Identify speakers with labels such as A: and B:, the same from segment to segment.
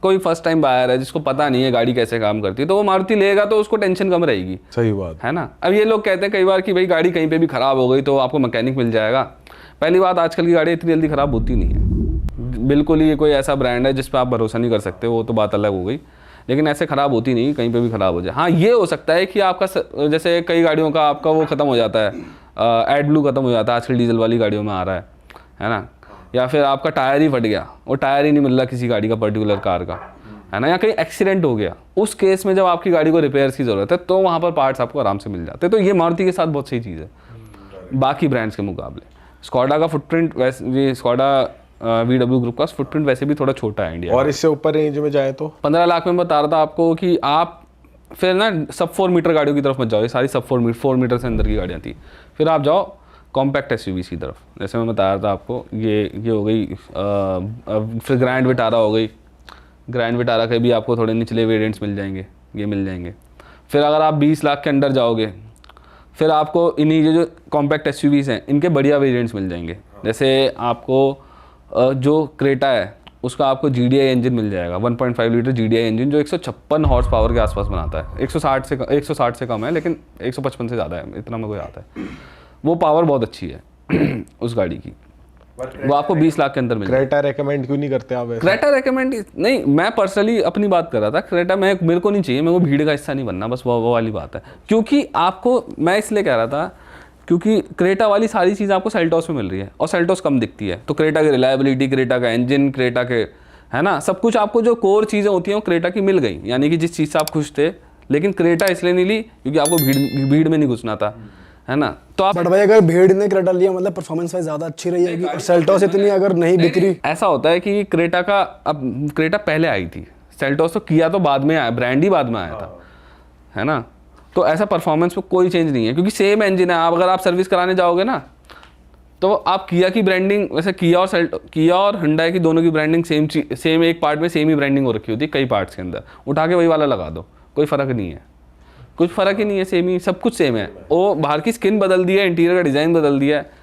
A: कोई first time buyer है जिसको पता नहीं है गाड़ी कैसे काम करती है, तो वो मारुति लेगा तो उसको टेंशन कम रहेगी।
B: सही बात
A: है ना। अब ये लोग कहते हैं कई बार कि भाई गाड़ी कहीं पे भी खराब हो गई तो आपको मैकेनिक मिल जाएगा। पहली बात, आजकल की गाड़ी इतनी जल्दी खराब होती नहीं है, बिल्कुल ही ये कोई ऐसा ब्रांड है जिस पर आप भरोसा नहीं कर सकते, वो तो बात अलग हो गई, लेकिन ऐसे ख़राब होती नहीं, कहीं पे भी ख़राब हो जाए। हाँ ये हो सकता है कि आपका जैसे कई गाड़ियों का आपका वो ख़त्म हो जाता है, एड ब्लू ख़त्म हो जाता है, आजकल डीजल वाली गाड़ियों में आ रहा है ना, या फिर आपका टायर ही फट गया, वो टायर ही नहीं मिल रहा किसी गाड़ी का पर्टिकुलर कार का, है ना, या कहीं एक्सीडेंट हो गया, उस केस में जब आपकी गाड़ी को रिपेयर की ज़रूरत है तो वहाँ पर पार्ट्स आपको आराम से मिल जाते हैं। तो ये मारुति के साथ बहुत सही चीज़ है बाकी ब्रांड्स के मुकाबले। स्कॉडा का फुटप्रिंट वैसे, ये स्कॉडा VW ग्रुप का फुटप्रिंट वैसे भी थोड़ा छोटा है इंडिया।
B: और इससे ऊपर रेंज में जाए तो
A: 15 लाख में बता रहा था आपको कि आप फिर ना सब 4 मीटर गाड़ियों की तरफ मत जाओ, ये सारी सब 4 मीटर से अंदर की गाड़ियाँ थी, फिर आप जाओ कॉम्पैक्ट SUVs की तरफ। जैसे मैं बता रहा था आपको, ये हो गई, फिर ग्रैंड विटारा हो गई, ग्रैंड विटारा के भी आपको थोड़े निचले वेरिएंट्स मिल जाएंगे, ये मिल जाएंगे। फिर अगर आप 20 लाख के अंदर जाओगे फिर आपको इन्हीं जो कॉम्पैक्ट SUVs हैं इनके बढ़िया वेरिएंट्स मिल जाएंगे। जैसे आपको जो क्रेटा है उसका आपको GDI इंजन मिल जाएगा, 1.5 लीटर GDI इंजन जो 156 हॉर्स पावर के आसपास बनाता है। 160 से कम है, लेकिन 155 से ज़्यादा है, इतना मेरे को याद है। वो पावर बहुत अच्छी है उस गाड़ी की, वो आपको 20 लाख के अंदर मिल।
B: क्रेटा रेकमेंड क्यों नहीं करते आप?
A: क्रेटा रेकमेंड नहीं, मैं पर्सनली अपनी बात कर रहा था। क्रेटा मेरे को नहीं चाहिए, मेरे को भीड़ का हिस्सा नहीं बनना, बस वो वाली बात है। क्योंकि आपको मैं इसलिए कह रहा था क्योंकि क्रेटा वाली सारी चीज़ आपको सेल्टोस में मिल रही है और सेल्टोस कम दिखती है। तो क्रेटा की रिलायबिलिटी, क्रेटा का इंजन, क्रेटा के, है ना, सब कुछ आपको जो कोर चीज़ें होती हैं वो क्रेटा की मिल गई, यानी कि जिस चीज़ से आप खुश थे। लेकिन क्रेटा इसलिए नहीं ली क्योंकि आपको भीड़ में नहीं घुसना था, है ना। तो आप
C: बट भाई अगर भीड़ ने क्रेटा लिया मतलब परफॉर्मेंस वाइज ज़्यादा अच्छी रही है और सेल्टोस इतनी अगर नहीं बिक रही।
A: ऐसा होता है कि क्रेटा का, अब क्रेटा पहले आई थी, सेल्टोस तो किया तो बाद में आया, ब्रांड ही बाद में आया था, है ना। तो ऐसा परफॉर्मेंस में कोई चेंज नहीं है क्योंकि सेम इंजन है। आप अगर आप सर्विस कराने जाओगे ना तो आप किया की ब्रांडिंग, वैसे किया और हुंडई की दोनों की ब्रांडिंग सेम एक पार्ट में सेम ही ब्रांडिंग हो रखी होती है, कई पार्ट्स के अंदर उठा के वही वाला लगा दो, कोई फ़र्क नहीं है, कुछ फ़र्क ही नहीं है, सेम ही सब कुछ सेम है। वो बाहर की स्किन बदल दिया है, इंटीरियर का डिज़ाइन बदल दिया है,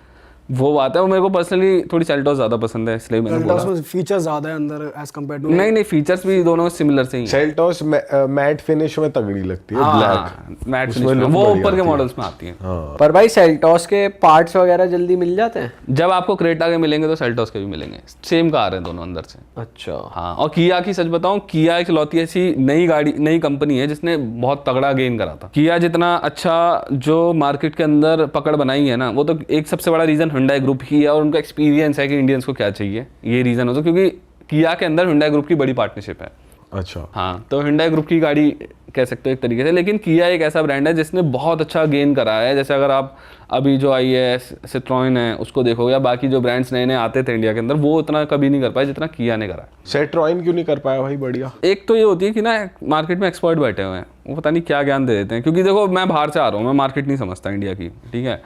A: वो बात है। वो मेरे को पर्सनली थोड़ी सेल्टोस ज़्यादा पसंद है, इसलिए मैंने बोला।
C: सेल्टोस में फीचर्स ज़्यादा है अंदर एज कंपेयर टू।
A: नहीं फीचर्स भी दोनों सिमिलर से ही।
B: सेल्टोस मैट फिनिश में तगड़ी लगती है, ब्लैक
A: मैट फिनिश में, वो ऊपर के मॉडल्स में आती है।
D: पर भाई सेल्टोस के पार्ट्स वगैरह जल्दी मिल जाते हैं?
A: जब आपको क्रेटा के मिलेंगे तो सेल्टोस के भी मिलेंगे, सेम कार है दोनों अंदर से।
D: अच्छा
A: हाँ। और किया की सच बताऊं, किया इकलौती ऐसी नई कंपनी है जिसने बहुत तगड़ा गेन करा था। किया जितना अच्छा जो मार्केट के अंदर पकड़ बनाई है ना, वो तो एक सबसे बड़ा रीज़न हुंडई ग्रुप ही है और उनका एक्सपीरियंस है कि इंडियंस को क्या चाहिए, ये रीज़न हो तो। क्योंकि किया के अंदर हुंडई ग्रुप की बड़ी पार्टनरशिप है।
B: अच्छा
A: हाँ, तो हुंडई ग्रुप की गाड़ी कह सकते हो एक तरीके से। लेकिन किया एक ऐसा ब्रांड है जिसने बहुत अच्छा गेन करा है। जैसे अगर आप अभी जो आई है सिट्रोइन है उसको देखोगे, या बाकी जो ब्रांड्स नए नए आते थे इंडिया के अंदर, वो उतना कभी नहीं कर पाए जितना किया ने करा।
B: सिट्रोइन क्यों नहीं कर पाया भाई? बढ़िया।
A: एक तो ये होती है कि ना मार्केट में एक्सपर्ट बैठे हुए हैं, वो पता नहीं क्या ज्ञान दे देते हैं। क्योंकि देखो मैं बाहर से आ रहा हूँ, मैं मार्केट नहीं समझता इंडिया की, ठीक है,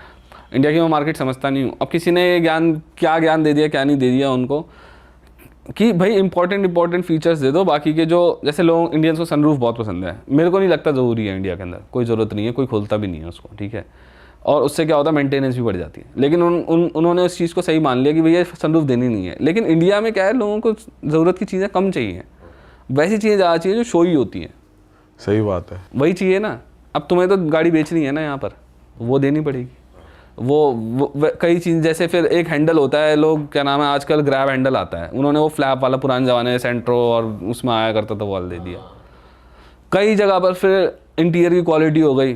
A: इंडिया की मैं मार्केट समझता नहीं हूँ। अब किसी ने क्या ज्ञान दे दिया, क्या नहीं दे दिया उनको, कि भाई इंपॉर्टेंट फीचर्स दे दो। बाकी के जो, जैसे लोग इंडियंस को सनरूफ बहुत पसंद है, मेरे को नहीं लगता ज़रूरी है इंडिया के अंदर, कोई ज़रूरत नहीं है, कोई खोलता भी नहीं है उसको, ठीक है। और उससे क्या होता है, मेंटेनेंस भी बढ़ जाती है। लेकिन उन्होंने उस चीज़ को सही मान लिया कि भैया सनरूफ देनी नहीं है। लेकिन इंडिया में क्या है, लोगों को ज़रूरत की चीज़ें कम चाहिए, वैसी चीज़ें ज़्यादा चाहिए जो शो ही होती हैं।
B: सही बात है,
A: वही चाहिए ना। अब तुम्हें तो गाड़ी बेचनी है ना यहाँ पर, वो देनी पड़ेगी। वो कई चीज़, जैसे फिर एक हैंडल होता है, लोग क्या नाम है आजकल ग्रैब हैंडल आता है, उन्होंने वो फ्लैप वाला पुराने ज़माने में सेंट्रो और उसमें आया करता था, वो दे दिया। कई जगह पर फिर इंटीरियर की क्वालिटी हो गई,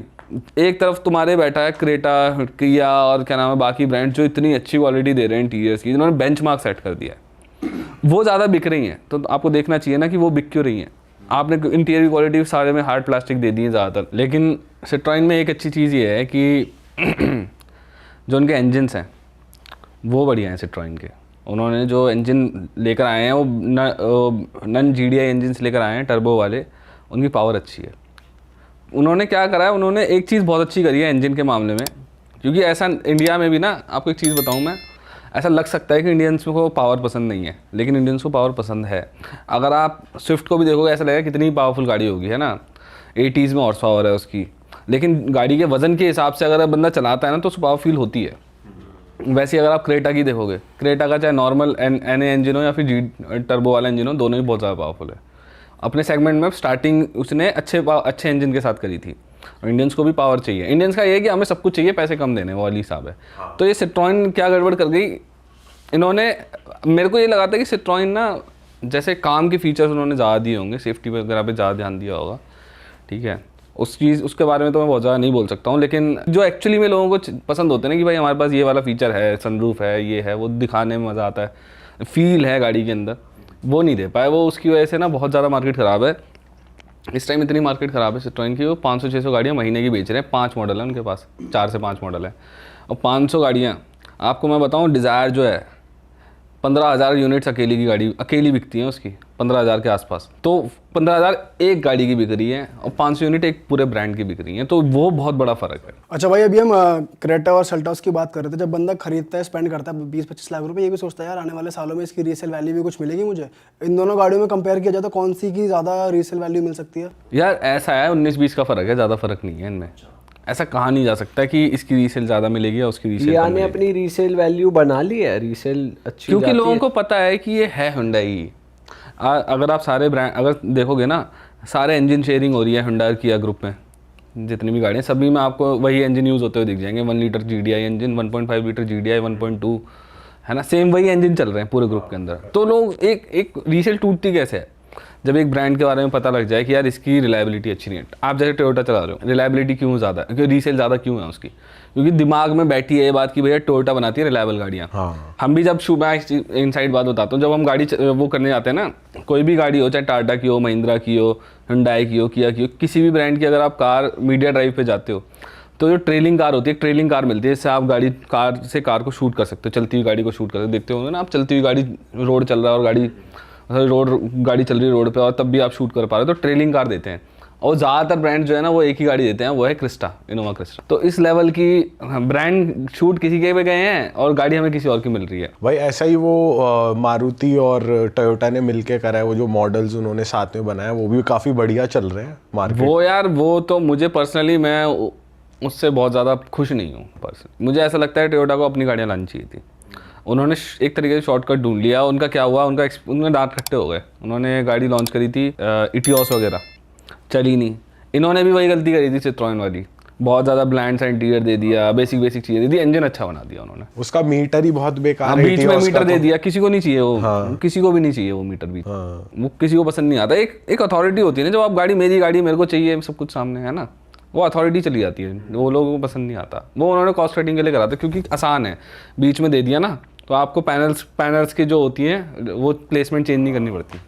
A: एक तरफ तुम्हारे बैठा है क्रेटा, किया और क्या नाम है बाकी ब्रांड जो इतनी अच्छी क्वालिटी दे रहे हैं इंटीरियर्स की, जिन्होंने बेंचमार्क सेट कर दिया है, वो ज़्यादा बिक रही हैं। तो आपको देखना चाहिए ना कि वो बिक क्यों रही हैं। आपने इंटीरियर की क्वालिटी सारे में हार्ड प्लास्टिक दे दी है ज़्यादातर। लेकिन सिट्रोइन में एक अच्छी चीज़ ये है कि जो उनके इंजन्स हैं वो बढ़िया हैं सिट्रोइन के। उन्होंने जो इंजन लेकर आए हैं वो नन GDI इंजन्स लेकर आए हैं, टर्बो वाले, उनकी पावर अच्छी है। उन्होंने क्या करा है, उन्होंने एक चीज़ बहुत अच्छी करी है इंजन के मामले में। क्योंकि ऐसा इंडिया में भी ना, आपको एक चीज़ बताऊँ मैं, ऐसा लग सकता है कि इंडियंस को पावर पसंद नहीं है, लेकिन इंडियंस को पावर पसंद है। अगर आप स्विफ्ट को भी देखोगे ऐसा लगेगा कितनी पावरफुल गाड़ी होगी, है ना, 80s में हॉर्स पावर है उसकी। लेकिन गाड़ी के वज़न के हिसाब से अगर बंदा चलाता है ना तो उसको पावर फील होती है। वैसे ही अगर आप क्रेटा की देखोगे, क्रेटा का चाहे नॉर्मल एन इंजन हो या फिर जी टर्बो वाला इंजन हो, दोनों ही बहुत ज़्यादा पावरफुल है। अपने सेगमेंट में स्टार्टिंग उसने अच्छे इंजन के साथ करी थी। और इंडियंस को भी पावर चाहिए। इंडियंस का ये है कि हमें सब कुछ चाहिए, पैसे कम देने, वो वाली हिसाब है। तो ये सिट्रॉयन क्या गड़बड़ कर गई इन्होंने, मेरे को ये लगा था कि सिट्रॉयन ना जैसे काम के फीचर्स उन्होंने ज़्यादा दिए होंगे, सेफ्टी वगैरह पे ज़्यादा ध्यान दिया होगा, ठीक है। उसके बारे में तो मैं बहुत ज़्यादा नहीं बोल सकता हूँ, लेकिन जो एक्चुअली में लोगों को पसंद होते हैं ना कि भाई हमारे पास ये वाला फीचर है, सनरूफ है, ये है, वो दिखाने में मज़ा आता है, फील है गाड़ी के अंदर, वो नहीं दे पाए। वो उसकी वजह से ना बहुत ज़्यादा मार्केट ख़राब है इस टाइम। इतनी मार्केट ख़राब है सिट्रॉयन की, वो 500-600 गाड़ियाँ महीने की बेच रहे हैं। 5 मॉडल है उनके पास, 4 से 5 मॉडल है, और 500 गाड़ियाँ। आपको मैं बताऊँ, डिज़ायर जो है 15,000 यूनिट्स अकेली बिकती हैं उसकी, 15,000 के आसपास। तो 15,000 एक गाड़ी की बिक रही है और 500 यूनिट एक पूरे ब्रांड की बिक रही हैं, तो वो बहुत बड़ा फ़र्क है।
C: अच्छा भाई, अभी हम क्रेटा और सेल्टॉस की बात कर रहे थे। जब बंदा खरीदता है, स्पेंड करता है 20-25 लाख रुपए, ये भी सोचता है यार आने वाले सालों में इसकी रीसेल वैल्यू भी कुछ मिलेगी मुझे। इन दोनों गाड़ियों में कंपेयर किया जाए तो कौन सी की ज़्यादा रीसेल वैल्यू मिल सकती है?
A: यार ऐसा है, 19-20 का फ़र्क है, ज़्यादा फ़र्क नहीं है इनमें। ऐसा कहा नहीं जा सकता कि इसकी रीसेल ज़्यादा मिलेगी या उसकी रीसेल
D: किया ने अपनी रीसेल वैल्यू बना ली है, रीसेल अच्छी
A: क्योंकि
D: जाती
A: लोगों
D: है।
A: को पता है कि ये है हुंडई। अगर आप सारे ब्रांड अगर देखोगे ना, सारे इंजन शेयरिंग हो रही है हुंडई किया ग्रुप में, जितनी भी गाड़ियाँ सभी में आपको वही इंजन यूज़ होते हुए दिख जाएंगे। 1 litre GDI engine, 1.5 litre GDI, 1.2, है ना, सेम वही इंजन चल रहे हैं पूरे ग्रुप के अंदर। तो लोग एक रीसेल टूटती कैसे है, जब एक ब्रांड के बारे में पता लग जाए कि यार इसकी रिलायबिलिटी अच्छी नहीं है। आप जैसे टोयोटा चला रहे हो, रिलायबिलिटी क्यों ज़्यादा है, क्योंकि रीसेल ज़्यादा क्यों है उसकी, क्योंकि दिमाग में बैठी है ये बात कि भैया टोयोटा बनाती है रिलायबल गाड़ियाँ।
B: हाँ।
A: हम भी जब इनसाइड बात बताता हूँ, जब हम गाड़ी वो करने जाते हैं ना, कोई भी गाड़ी हो, चाहे टाटा की हो, महिंद्रा की हो, हुंडई की हो, किया की हो, किसी भी ब्रांड की, अगर आप कार मीडिया ड्राइव पे जाते हो तो जो ट्रेलिंग कार होती है, एक ट्रेलिंग कार मिलती है, इससे आप कार को शूट कर सकते हो, चलती हुई गाड़ी को शूट कर सकते हो। देखते होंगे ना आप, चलती हुई गाड़ी, रोड चल रहा है और गाड़ी चल रही है रोड पे, और तब भी आप शूट कर पा रहे हो, तो ट्रेलिंग कार देते हैं। और ज़्यादातर ब्रांड जो है ना वो एक ही गाड़ी देते हैं, वो है क्रिस्टा, इनोवा क्रिस्टा। तो इस लेवल की ब्रांड शूट किसी के पे गए हैं और गाड़ी हमें किसी और की मिल रही है।
B: भाई ऐसा ही वो मारुति और टोयोटा ने मिलके करा है, वो जो मॉडल्स उन्होंने साथ में बनाया वो भी काफ़ी बढ़िया चल रहे हैं मार्केट।
A: वो यार, वो तो मुझे पर्सनली, मैं उससे बहुत ज़्यादा खुश नहीं हूँ पर्सनली। मुझे ऐसा लगता है टोयोटा को अपनी गाड़ियाँ लानी चाहिए थी। उन्होंने एक तरीके से शॉर्टकट ढूंढ लिया। उनका क्या हुआ, उनके दांत खट्टे हो गए। उन्होंने गाड़ी लॉन्च करी थी इटियोस वगैरह, चली नहीं। इन्होंने भी वही गलती करी थी सिट्रॉयन वाली, बहुत ज़्यादा ब्लैंड सा इंटीरियर दे दिया, बेसिक चीज़ें दे दी, इंजन अच्छा बना दिया उन्होंने,
B: उसका मीटर ही बहुत बेकार है।
A: बीच में मीटर दे दिया, किसी को नहीं चाहिए वो।
B: हाँ।
A: किसी को भी नहीं चाहिए वो मीटर भी।
B: हाँ।
A: वो किसी को पसंद नहीं आता। एक अथॉरिटी होती है ना, जब आप गाड़ी, मेरी गाड़ी मेरे को चाहिए, सब कुछ सामने है ना, वो अथॉरिटी चली जाती है, वो लोगों को पसंद नहीं आता। वो उन्होंने कॉस्ट कटिंग के लिए करा था, क्योंकि आसान है, बीच में दे दिया ना, तो आपको पैनल्स की जो होती हैं वो प्लेसमेंट चेंज नहीं करनी पड़ती।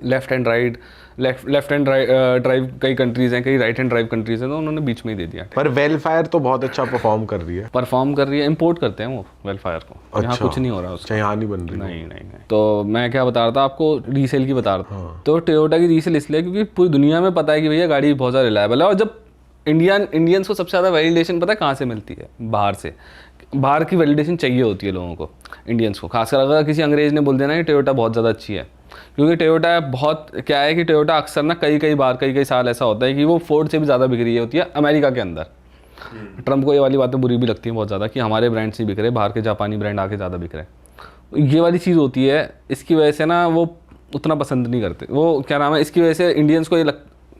A: लेफ्ट हैंड ड्राइव कई कंट्रीज़ हैं, कई राइट हैंड ड्राइव कंट्रीज़ हैं, तो उन्होंने बीच में ही दे दिया।
B: पर वेलफायर तो बहुत अच्छा परफॉर्म कर रही है।
A: इंपोर्ट करते हैं वो वेलफायर को, यहाँ
B: अच्छा।
A: कुछ नहीं हो रहा उसका।
B: अच्छा, यहाँ नहीं बन रही।
A: नहीं। तो मैं क्या बता रहा था आपको, रीसेल की बता रहा था। तो टोयोटा की रीसेल इसलिए क्योंकि पूरी दुनिया में पता है कि भैया गाड़ी बहुत ज़्यादा रिलायबल है। और जब इंडियंस को सबसे ज़्यादा वैलिडेशन पता है कहाँ से मिलती है, बाहर से। बाहर की वैलिडेशन चाहिए होती है लोगों को, इंडियंस को खासकर। अगर किसी अंग्रेज ने बोल देना कि टोयोटा बहुत ज़्यादा अच्छी है, क्योंकि टोयोटा बहुत क्या है कि टोयोटा अक्सर ना कई साल ऐसा होता है कि वो फोर्ड से भी ज़्यादा बिक रही होती है अमेरिका के अंदर। ट्रम्प को ये वाली बातें बुरी भी लगती हैं बहुत ज़्यादा कि हमारे ब्रांड से बिक रहे, बाहर के जापानी ब्रांड आके ज़्यादा बिक रहे। ये वाली चीज़ होती है, इसकी वजह से ना वो उतना पसंद नहीं करते। वो क्या नाम है, इसकी वजह से इंडियंस को ये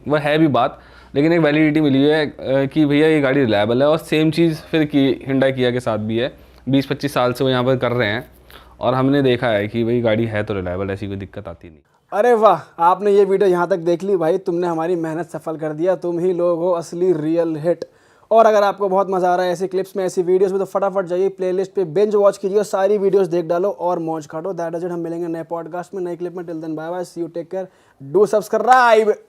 A: वह है भी बात, लेकिन एक वैलिडिटी मिली है कि भैया ये गाड़ी रिलायबल है। और सेम चीज़ फिर की हुंडई किया के साथ भी है। 20-25 साल से वो यहाँ पर कर रहे हैं और हमने देखा है कि भाई गाड़ी है तो रिलायबल, ऐसी कोई दिक्कत आती नहीं।
C: अरे वाह, आपने ये वीडियो यहाँ तक देख ली भाई, तुमने हमारी मेहनत सफल कर दिया। तुम ही लोग हो असली रियल हिट। और अगर आपको बहुत मजा आ रहा है ऐसी क्लिप्स में, ऐसी वीडियोस में, तो फटाफट जाइए प्लेलिस्ट पे बिंज वॉच कीजिए, सारी वीडियोस देख डालो और मौज काटो। That is it. हम मिलेंगे नए पॉडकास्ट में, नए क्लिप में। Till then bye bye, see you, take care, do subscribe.